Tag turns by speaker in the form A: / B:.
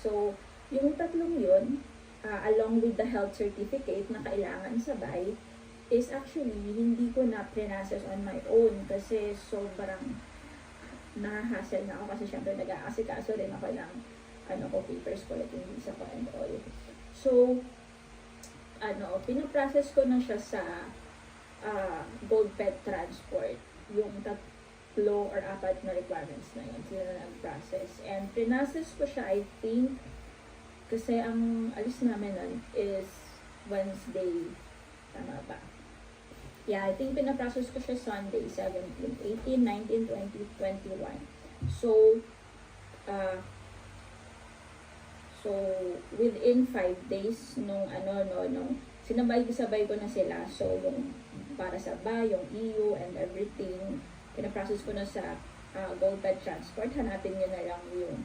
A: So, yung tatlong yun, along with the health certificate na kailangan sabay, is actually hindi ko na pre-process on my own kasi sobrang nahahassle na ako kasi syempre nag-aasikaso rin ako ng papers ko, like yung visa ko and all. So, pinaprocess ko na siya sa Gold Pet Transport, yung tatlo or apat na requirements na yun, sila na nag-process. And pinaprocess ko siya, I think, kasi ang alis namin nun is Wednesday, tama ba? Yeah, I think pinaprocess ko siya Sunday, 17, 18, 19, 20, 21. So, within 5 days, nung sinabay ko na sila. So, yung para sa yung EU and everything, pinaprocess ko na sa Gold Pet Transport. Hanapin nyo na lang yung